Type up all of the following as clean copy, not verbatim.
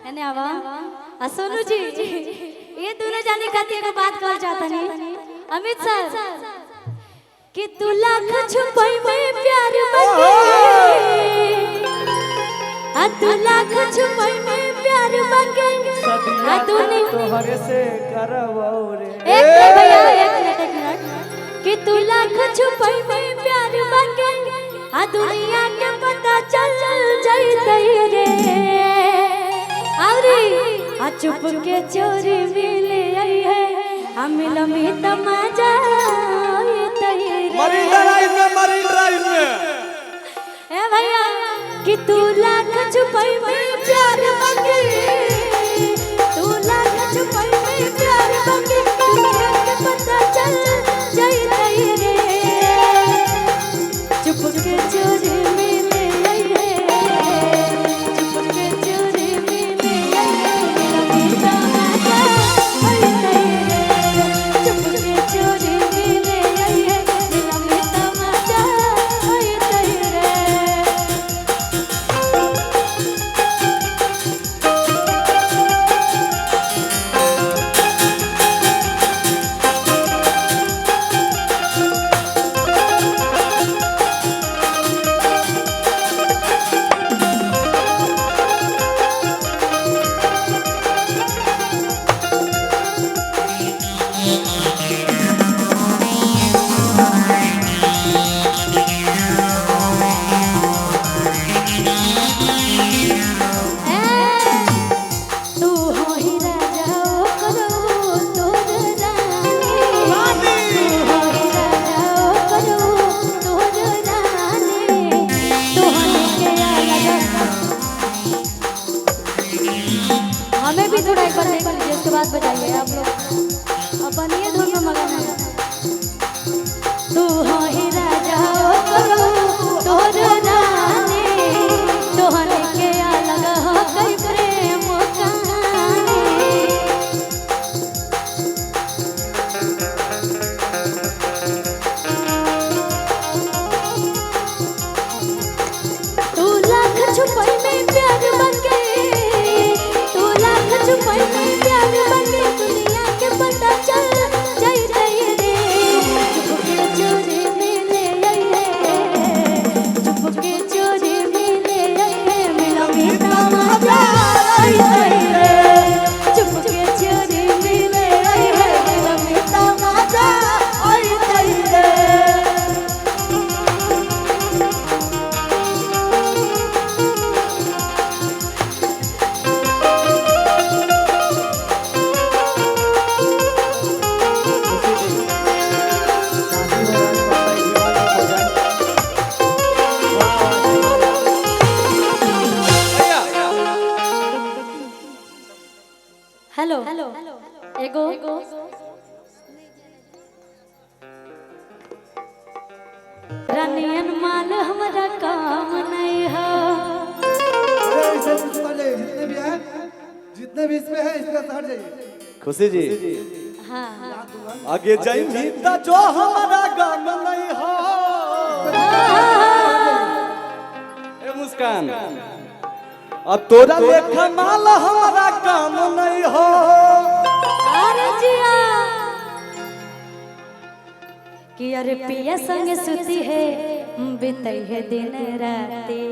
है आवा सोनू जी ये दोनों जाने खाती को बात कर चाहता नहीं अमित सर कि तू लाख छुपाई में प्यार मांगे आ तू लाख छुपाई में प्यार मांगे आ तू नहीं तोहरे से करवो रे एक भैया एक मिनट कि तू लाख छुपाई में प्यार मांगे आ दुनिया के पता चल जाई रे औरी आ चुप के चोरी मिले आई है हम लमी तमाजा मरीन ड्राइव में ए भैया कि तू लाख छुपाई में प्यार मांगे तू लाख छुपाई में प्यार मांगे दुनिया के पता चल जाई रे चुप के चोरी मिले आई है चुप के चोरी मिले आई है लमी तमाजा चुप के चोरी मिले आई है लमी तमाजा हमें भी थोड़ा एक बार देख लीजिए उसके बाद बजाइए आप लोग अब बनिए धुन में मगन है तू हो ही राजा करो तोर रानी तोहरे के अलग हो कई प्रेम कहानी तू लाख छुपाई में प्यार मांगे छुपाई में प्यार मांगे दुनिया के पता चल जाई रे चुप के चोरी मिले आई है चुप के चोरी मिले आई है मिलमी तमाजा आई रे चुप के चोरी मिले आई है मिलमी तमाजा आई रे हेलो एगो रानियन माल हमारा काम नहीं है जितने भी इसमें है इसका हट जाइए खुशी जी हाँ आगे जाइए ता जो हमारा काम नहीं हो ए मुस्कान अब तोरा लेखा माल हमारा काम नहीं हो अरे जिया कि अरे पिया संग सुती है बीतई है दिन राती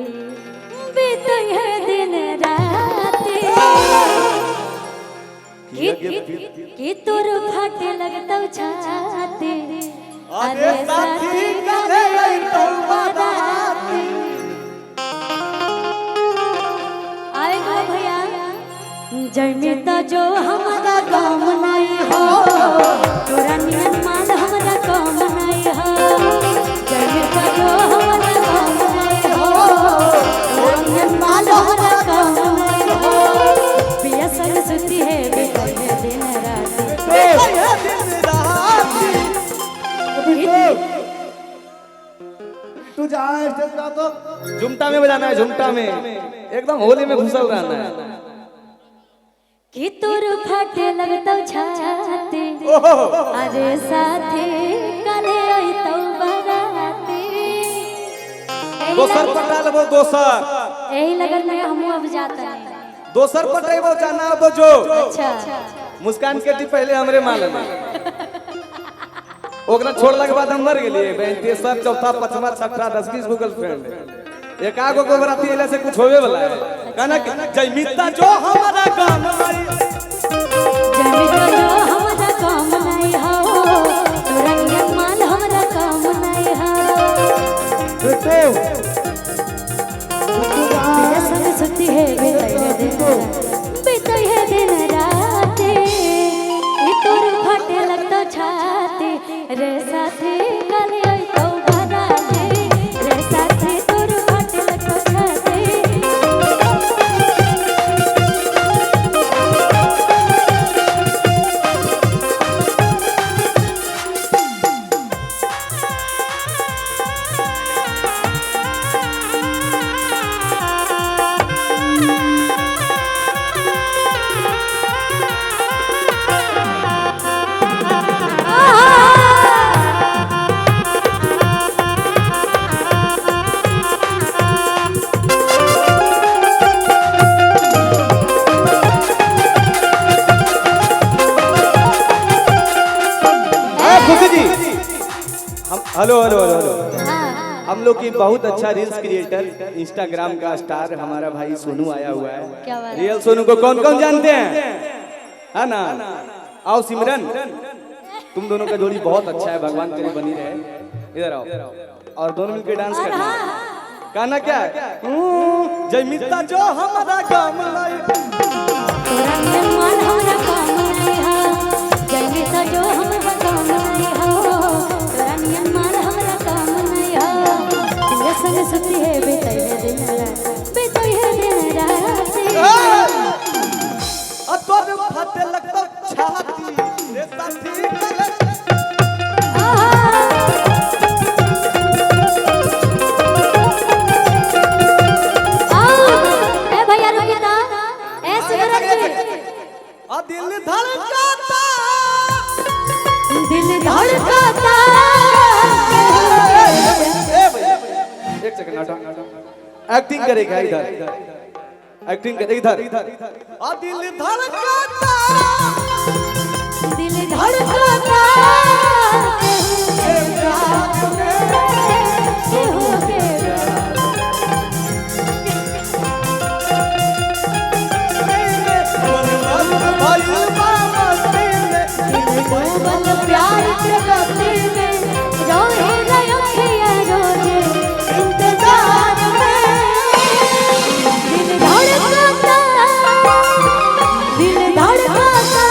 बीतई है दिन राती कि तोर फाटे लगता छाती अरे साथी करे तो बाराती आएगा भैया जमी तो जो हमारा काम नहीं हो तोरा नियन माल हमारा काम नहीं हो जमी तो जो हमारा काम नहीं हो तोरा नियन माल हमारा काम नहीं हो पिया सरस्वती है बेटे दिन रात तू जा स्टेज पे तो झुमटा में बजाना है झुमटा में एकदम होली में घुसल रहना है कि तोर फाटे लगता छाती अरे साथी कले आई तो बराती दोसर पटा लेबो दोसर यही लगन में हम अब जाते हैं दोसर पटेबो जाना हो तो जो अच्छा मुस्कान के टी पहले हमरे माल में ओकरा छोड़ला के बाद हम मर गेलिए बहन तेसर चौथा पांचवा छठा 10-20 गो गर्लफ्रेंड एक आगो को बराती एला से कुछ होवे वाला है कहना जय मिता जो हमारा काम आई जमिता जो हमरा काम नहीं हो तोरा नियन माल हमरा काम नहीं हो तेरा संग सुती है बीतई है दिन रात ई तोर फटे लगता छाती रे साथी कल आई तो भराते रे साथी तोर फटे लगता छाती हेलो हेलो हेलो हेलो हम लोग की बहुत अच्छा रील्स क्रिएटर इंस्टाग्राम का स्टार हमारा भाई सोनू आया हुआ क्या है बात रियल सोनू को कौन कौन जानते हैं है ना आओ सिमरन तुम दोनों का जोड़ी बहुत अच्छा है भगवान तेरे बनी रहे इधर आओ और दोनों मिलकर डांस करना गाना क्या है जय मिता जो हमारा काम लाई तोरा नियन माल हमरा काम नहीं हो जय मिता जो हमरा काम नहीं हो तोरा नियन माल हमरा काम नहीं हो तेरे संग सुती है बीतई है दिन रात अब तो फटे लगता छाती रे साथी ए भैया रुकिता ऐसे दिल धड़काता दिल धड़काता एक सेकंड हटो एक्टिंग करेगा इधर एक्टिंग करे इधर आ दिल धड़काता दिल धड़काता प्यार के गले में रोए रखिया रोजे इंतजार में दिल धड़काता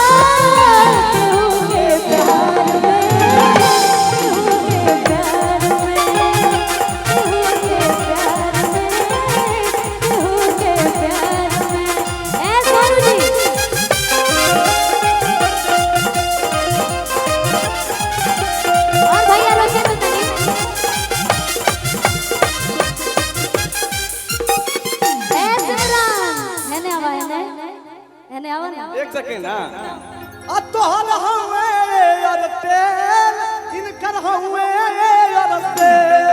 के प्यार में के प्यार में के प्यार में ए सोनू जी और भैया रोके तो तनी ए सिमरन हेने आवा हेने आवा ना एक सेकंड ना आ तोहर हवे यार तेल इनकर हवे यार तेल